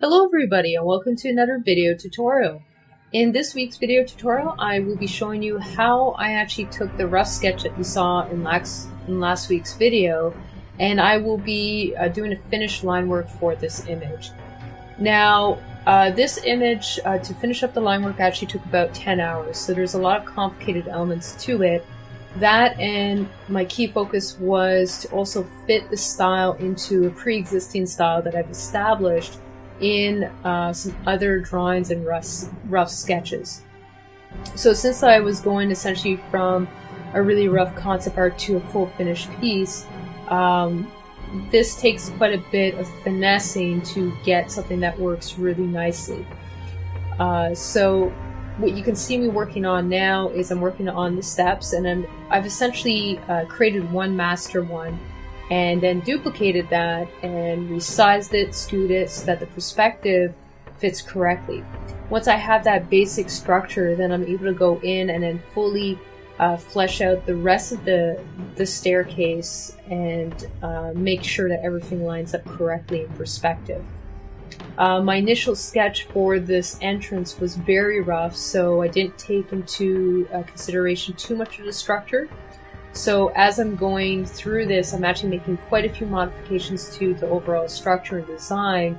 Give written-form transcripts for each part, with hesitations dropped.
Hello everybody and welcome to another video tutorial. In this week's video tutorial I will be showing you how I actually took the rough sketch that you saw in last week's video, and I will be doing a finished line work for this image. Now this image, to finish up the line work, actually took about 10 hours, so there's a lot of complicated elements to it. That and my key focus was to also fit the style into a pre-existing style that I've established in some other drawings and rough sketches. So since I was going essentially from a really rough concept art to a full finished piece, this takes quite a bit of finessing to get something that works really nicely. So what you can see me working on now is I'm working on the steps, and I've essentially created one master one and then duplicated that and resized it, skewed it so that the perspective fits correctly. Once I have that basic structure, then I'm able to go in and then fully flesh out the rest of the staircase and make sure that everything lines up correctly in perspective. My initial sketch for this entrance was very rough, so I didn't take into consideration too much of the structure. So as I'm going through this, I'm actually making quite a few modifications to the overall structure and design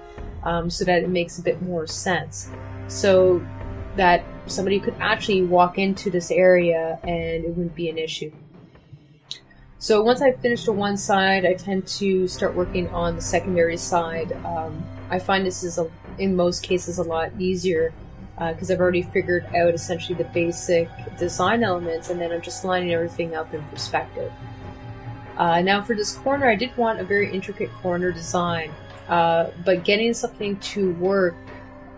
so that it makes a bit more sense. So that somebody could actually walk into this area and it wouldn't be an issue. So once I've finished on one side, I tend to start working on the secondary side. I find this is, in most cases, a lot easier because I've already figured out essentially the basic design elements, and then I'm just lining everything up in perspective. Now for this corner, I did want a very intricate corner design, but getting something to work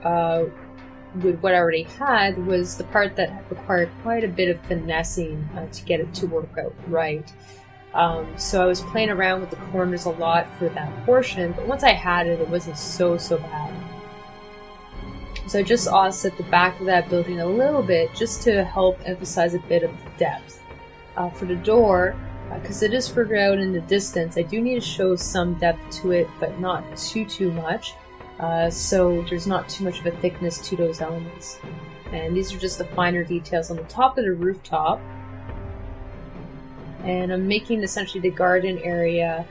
with what I already had was the part that required quite a bit of finessing to get it to work out right. So I was playing around with the corners a lot for that portion, but once I had it, it wasn't so bad. So I just offset the back of that building a little bit just to help emphasize a bit of the depth. For the door, because it is further out in the distance, I do need to show some depth to it, but not too much. So there's not too much of a thickness to those elements. And these are just the finer details on the top of the rooftop. And I'm making essentially the garden area.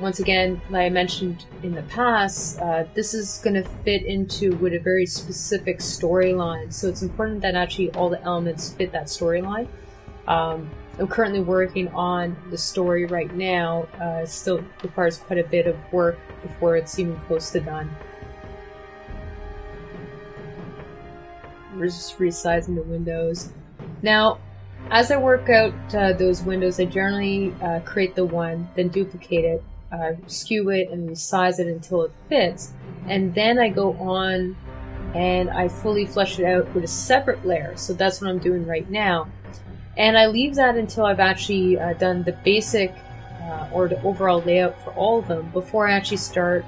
Once again, like I mentioned in the past, this is going to fit into with a very specific storyline, so it's important that actually all the elements fit that storyline. I'm currently working on the story right now. It still requires quite a bit of work before it's even close to done. We're just resizing the windows. Now, as I work out those windows, I generally create the one, then duplicate it, skew it, and resize it until it fits. And then I go on and I fully flesh it out with a separate layer. So that's what I'm doing right now. And I leave that until I've actually done the basic or the overall layout for all of them before I actually start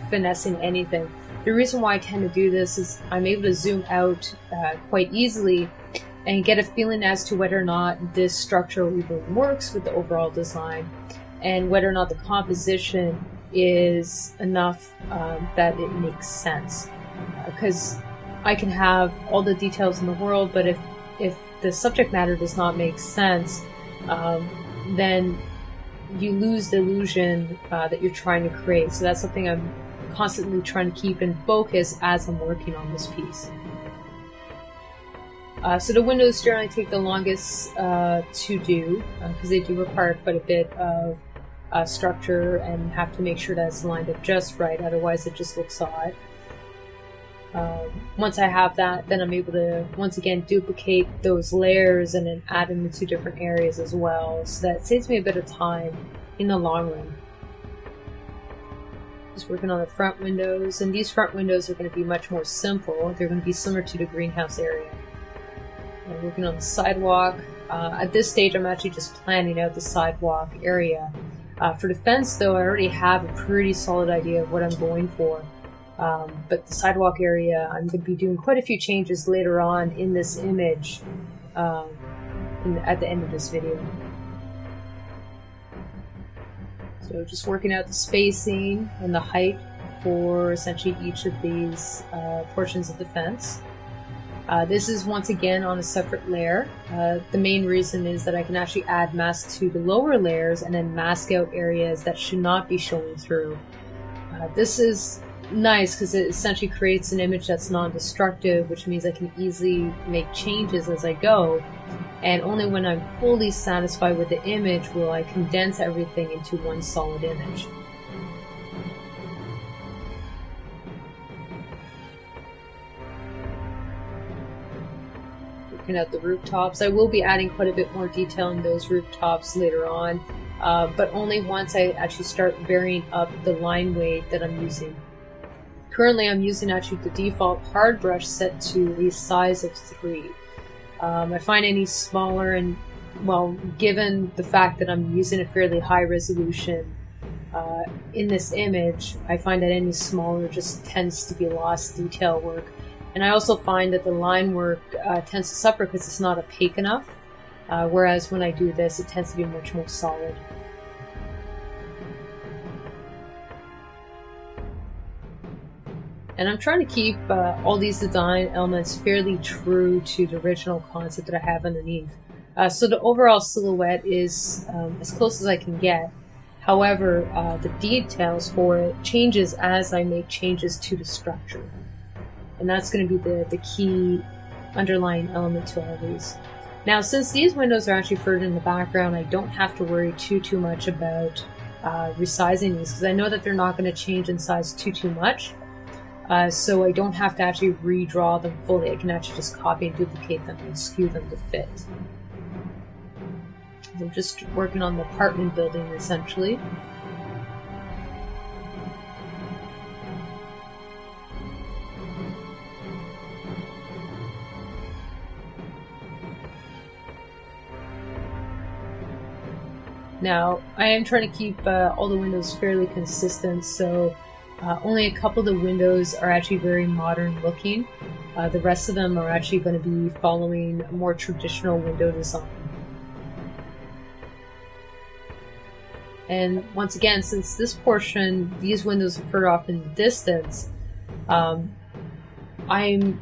finessing anything. The reason why I tend to do this is I'm able to zoom out quite easily and get a feeling as to whether or not this structure even works with the overall design, and whether or not the composition is enough that it makes sense. Because I can have all the details in the world, but if the subject matter does not make sense, then you lose the illusion that you're trying to create. So that's something I'm constantly trying to keep in focus as I'm working on this piece. So the windows generally take the longest to do because they do require quite a bit of structure and have to make sure that it's lined up just right, otherwise it just looks odd. Once I have that, then I'm able to once again duplicate those layers and then add them into different areas as well, so that saves me a bit of time in the long run. Just working on the front windows, and these front windows are going to be much more simple. They're going to be similar to the greenhouse area. I'm working on the sidewalk. At this stage, I'm actually just planning out the sidewalk area. For the fence, though, I already have a pretty solid idea of what I'm going for. But the sidewalk area, I'm going to be doing quite a few changes later on in this image at the end of this video. So just working out the spacing and the height for essentially each of these portions of the fence. This is once again on a separate layer. The main reason is that I can actually add mask to the lower layers and then mask out areas that should not be showing through. This is nice because it essentially creates an image that's non-destructive, which means I can easily make changes as I go, and only when I'm fully satisfied with the image will I condense everything into one solid image. Out the rooftops. I will be adding quite a bit more detail in those rooftops later on, but only once I actually start varying up the line weight that I'm using. Currently I'm using actually the default hard brush set to a size of 3. I find any smaller, and well, given the fact that I'm using a fairly high resolution in this image, I find that any smaller just tends to be lost detail work. And I also find that the line work tends to suffer because it's not opaque enough, whereas when I do this, it tends to be much more solid. And I'm trying to keep all these design elements fairly true to the original concept that I have underneath. So the overall silhouette is as close as I can get. However, the details for it changes as I make changes to the structure. And that's going to be the key underlying element to all of these. Now, since these windows are actually further in the background, I don't have to worry too much about resizing these, because I know that they're not going to change in size too much. So I don't have to actually redraw them fully. I can actually just copy and duplicate them and skew them to fit. I'm just working on the apartment building essentially. Now, I am trying to keep all the windows fairly consistent, so only a couple of the windows are actually very modern looking. The rest of them are actually going to be following a more traditional window design. And once again, since this portion, these windows are further off in the distance, I'm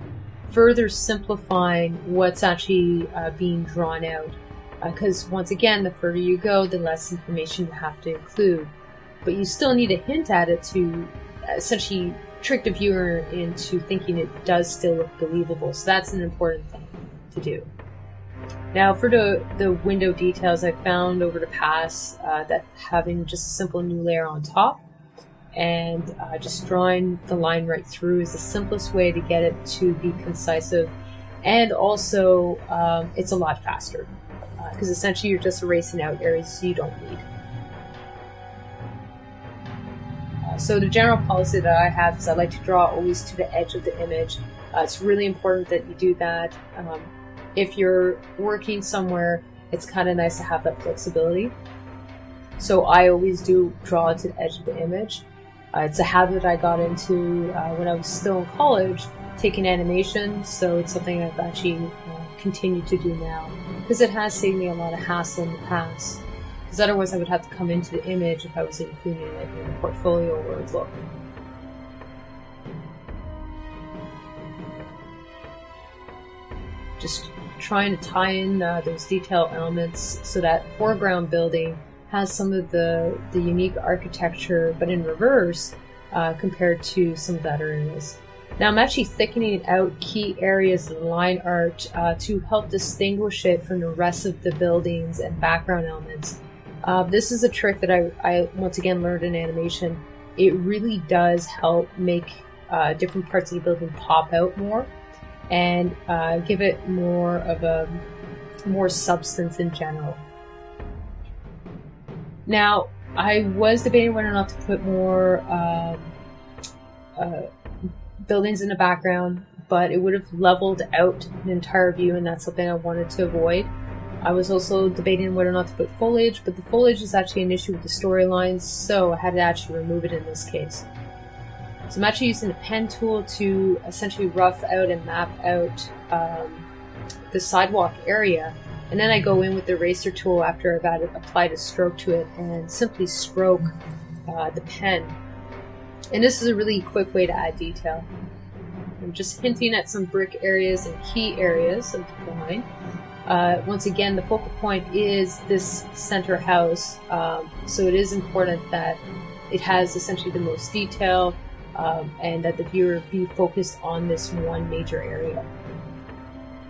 further simplifying what's actually being drawn out. Because once again, the further you go, the less information you have to include. But you still need to hint at it to essentially trick the viewer into thinking it does still look believable. So that's an important thing to do. Now for the window details, I found over the past that having just a simple new layer on top and just drawing the line right through is the simplest way to get it to be concise, and also it's a lot faster. Because essentially you're just erasing out areas you don't need. So the general policy that I have is I like to draw always to the edge of the image. It's really important that you do that. If you're working somewhere, it's kind of nice to have that flexibility. So I always do draw to the edge of the image. It's a habit I got into when I was still in college, taking animation, so it's something I've actually continued to do now, because it has saved me a lot of hassle in the past, because otherwise I would have to come into the image if I was including it in a portfolio or a book. Just trying to tie in those detail elements so that foreground building has some of the unique architecture, but in reverse compared to some of the other areas. Now I'm actually thickening out key areas of the line art to help distinguish it from the rest of the buildings and background elements. This is a trick that I once again learned in animation. It really does help make different parts of the building pop out more and give it more of a more substance in general. Now, I was debating whether or not to put more buildings in the background, but it would have leveled out the entire view, and that's something I wanted to avoid. I was also debating whether or not to put foliage, but the foliage is actually an issue with the storylines, so I had to actually remove it in this case. So I'm actually using the pen tool to essentially rough out and map out the sidewalk area, and then I go in with the eraser tool after I've applied a stroke to it and simply stroke the pen And this is a really quick way to add detail. I'm just hinting at some brick areas and key areas of the drawing. Once again, the focal point is this center house, so it is important that it has essentially the most detail, and that the viewer be focused on this one major area.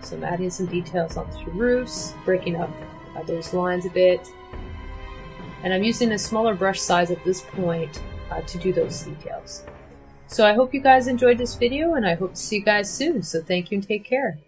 So I'm adding some details onto the roofs, breaking up those lines a bit, and I'm using a smaller brush size at this point to do those details. So I hope you guys enjoyed this video, and I hope to see you guys soon. So thank you and take care.